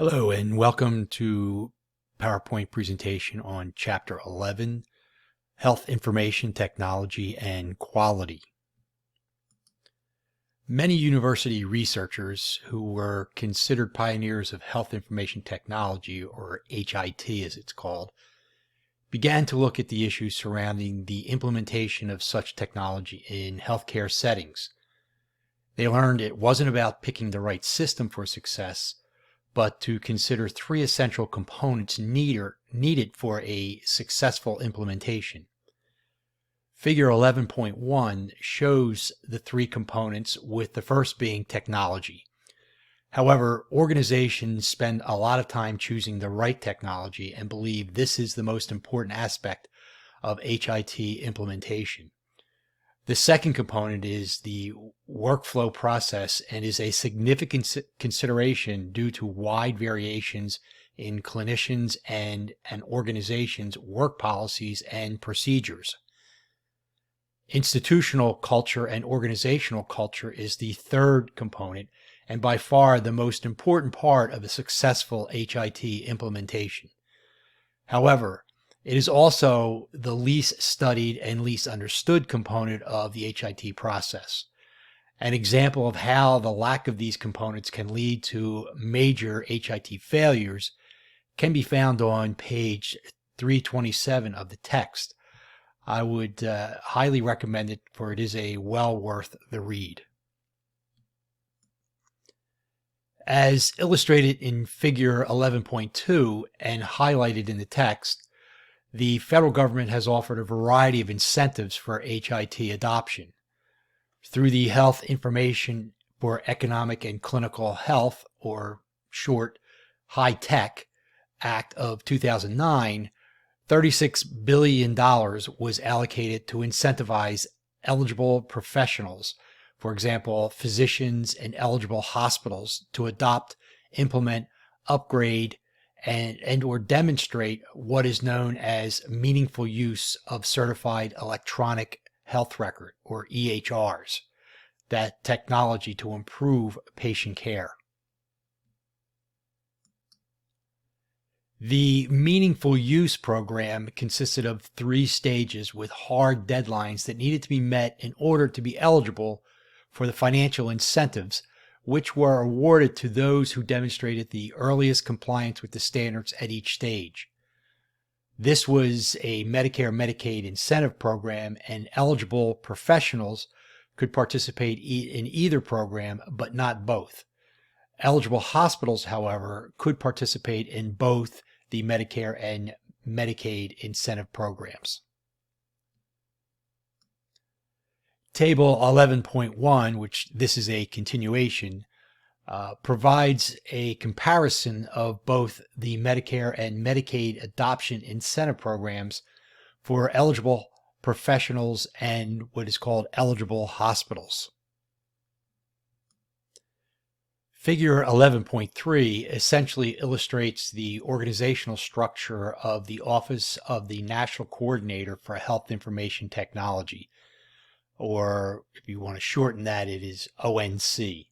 Hello and welcome to PowerPoint presentation on Chapter 11, Health Information Technology and Quality. Many university researchers who were considered pioneers of health information technology, or HIT as it's called, began to look at the issues surrounding the implementation of such technology in healthcare settings. They learned it wasn't about picking the right system for success, but to consider three essential components needed for a successful implementation. Figure 11.1 shows the three components, with the first being technology. However, organizations spend a lot of time choosing the right technology and believe this is the most important aspect of HIT implementation. The second component is the workflow process and is a significant consideration due to wide variations in clinicians' and an organization's work policies and procedures. Institutional culture and organizational culture is the third component and by far the most important part of a successful HIT implementation. However, it is also the least studied and least understood component of the HIT process. An example of how the lack of these components can lead to major HIT failures can be found on page 327 of the text. I would highly recommend it, for it is well worth the read. As illustrated in figure 11.2 and highlighted in the text, the federal government has offered a variety of incentives for HIT adoption. Through the Health Information for Economic and Clinical Health, or short, HITECH Act of 2009, $36 billion was allocated to incentivize eligible professionals, for example, physicians and eligible hospitals, to adopt, implement, upgrade, and or demonstrate what is known as meaningful use of certified electronic health record, or EHRs, that technology to improve patient care. The Meaningful Use program consisted of 3 stages with hard deadlines that needed to be met in order to be eligible for the financial incentives, which were awarded to those who demonstrated the earliest compliance with the standards at each stage. This was a Medicare/Medicaid incentive program, and eligible professionals could participate in either program, but not both. Eligible hospitals, however, could participate in both the Medicare and Medicaid incentive programs. Table 11.1, which this is a continuation, provides a comparison of both the Medicare and Medicaid adoption incentive programs for eligible professionals and what is called eligible hospitals. Figure 11.3 essentially illustrates the organizational structure of the Office of the National Coordinator for Health Information Technology, or if you want to shorten that, it is ONC,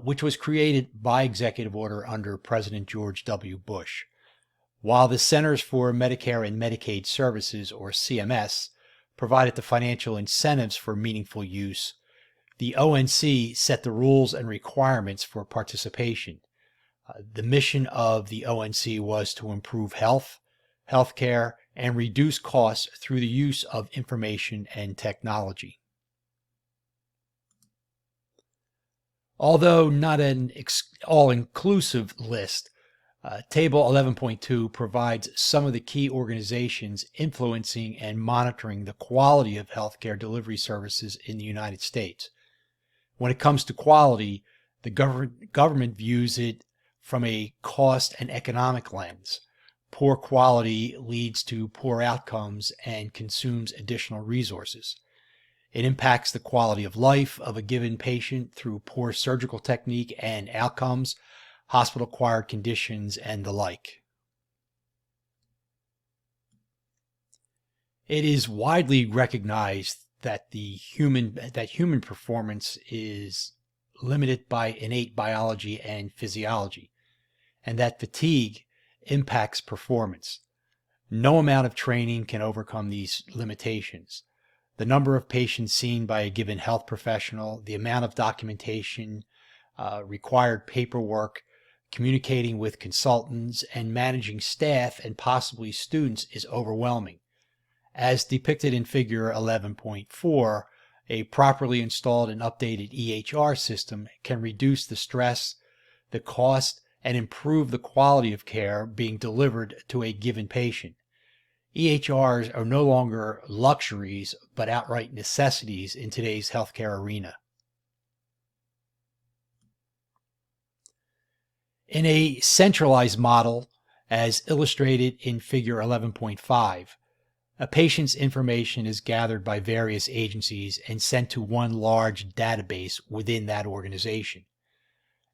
which was created by executive order under President George W. Bush. While the Centers for Medicare and Medicaid Services, or CMS, provided the financial incentives for meaningful use, the ONC set the rules and requirements for participation. The mission of the ONC was to improve healthcare, and reduce costs through the use of information and technology. Although not an all-inclusive list, Table 11.2 provides some of the key organizations influencing and monitoring the quality of healthcare delivery services in the United States. When it comes to quality, the government views it from a cost and economic lens. Poor quality leads to poor outcomes and consumes additional resources. It impacts the quality of life of a given patient through poor surgical technique and outcomes, hospital-acquired conditions, and the like. It is widely recognized that human performance is limited by innate biology and physiology, and that fatigue impacts performance. No amount of training can overcome these limitations. The number of patients seen by a given health professional, the amount of documentation, required paperwork, communicating with consultants, and managing staff and possibly students is overwhelming. As depicted in Figure 11.4, a properly installed and updated EHR system can reduce the stress, the cost, and improve the quality of care being delivered to a given patient. EHRs are no longer luxuries, but outright necessities in today's healthcare arena. In a centralized model, as illustrated in Figure 11.5, a patient's information is gathered by various agencies and sent to one large database within that organization.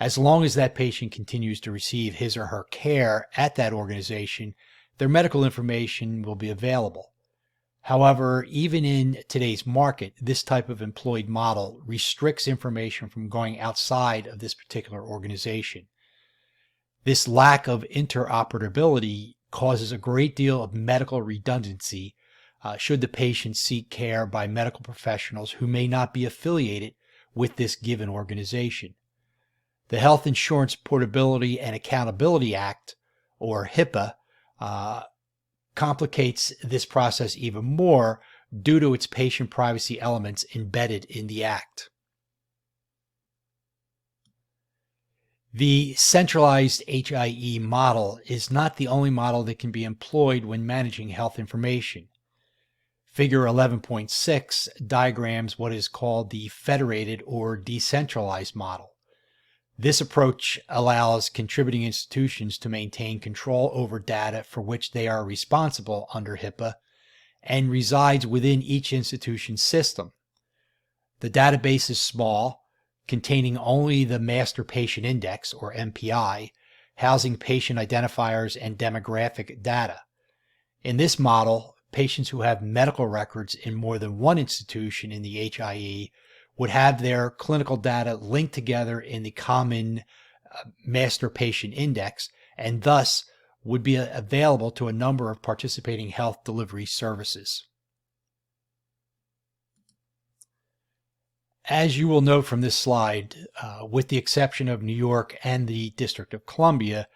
As long as that patient continues to receive his or her care at that organization, their medical information will be available. However, even in today's market, this type of employed model restricts information from going outside of this particular organization. This lack of interoperability causes a great deal of medical redundancy should the patient seek care by medical professionals who may not be affiliated with this given organization. The Health Insurance Portability and Accountability Act, or HIPAA, complicates this process even more due to its patient privacy elements embedded in the Act. The centralized HIE model is not the only model that can be employed when managing health information. Figure 11.6 diagrams what is called the federated or decentralized model. This approach allows contributing institutions to maintain control over data for which they are responsible under HIPAA and resides within each institution's system. The database is small, containing only the Master Patient Index, or MPI, housing patient identifiers and demographic data. In this model, patients who have medical records in more than one institution in the HIE would have their clinical data linked together in the common Master Patient Index and thus would be available to a number of participating health delivery services. As you will note from this slide, with the exception of New York and the District of Columbia,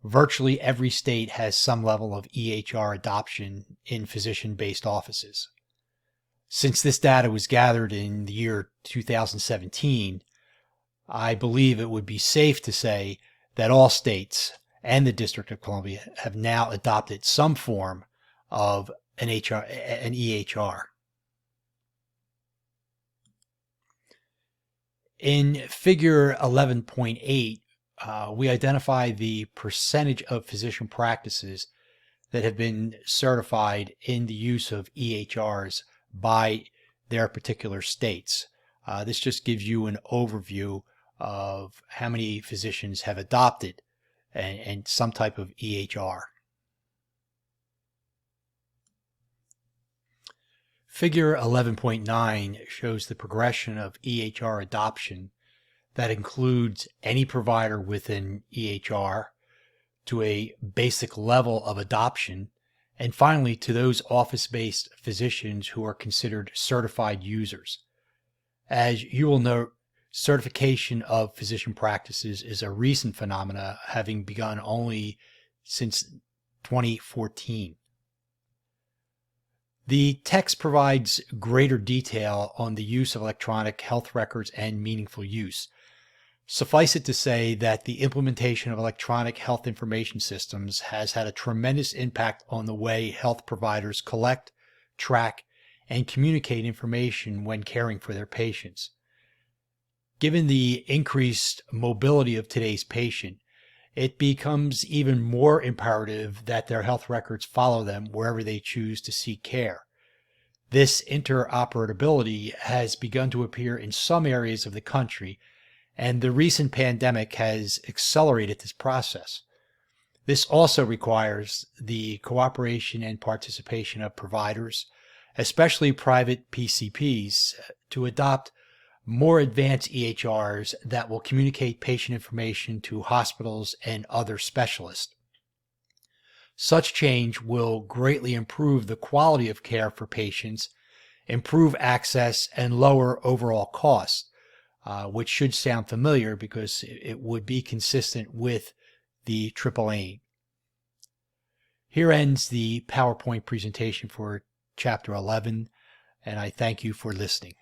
virtually every state has some level of EHR adoption in physician-based offices. Since this data was gathered in the year 2017, I believe it would be safe to say that all states and the District of Columbia have now adopted some form of an EHR. In Figure 11.8, we identify the percentage of physician practices that have been certified in the use of EHRs by their particular states. This just gives you an overview of how many physicians have adopted and some type of EHR. Figure 11.9 shows the progression of EHR adoption that includes any provider with an EHR to a basic level of adoption, and finally to those office-based physicians who are considered certified users. As you will note, certification of physician practices is a recent phenomena, having begun only since 2014. The text provides greater detail on the use of electronic health records and meaningful use. Suffice it to say that the implementation of electronic health information systems has had a tremendous impact on the way health providers collect, track, and communicate information when caring for their patients. Given the increased mobility of today's patient, it becomes even more imperative that their health records follow them wherever they choose to seek care. This interoperability has begun to appear in some areas of the country, and the recent pandemic has accelerated this process. This also requires the cooperation and participation of providers, especially private PCPs, to adopt more advanced EHRs that will communicate patient information to hospitals and other specialists. Such change will greatly improve the quality of care for patients, improve access, and lower overall costs, which should sound familiar because it would be consistent with the triple aim. Here ends the PowerPoint presentation for Chapter 11, and I thank you for listening.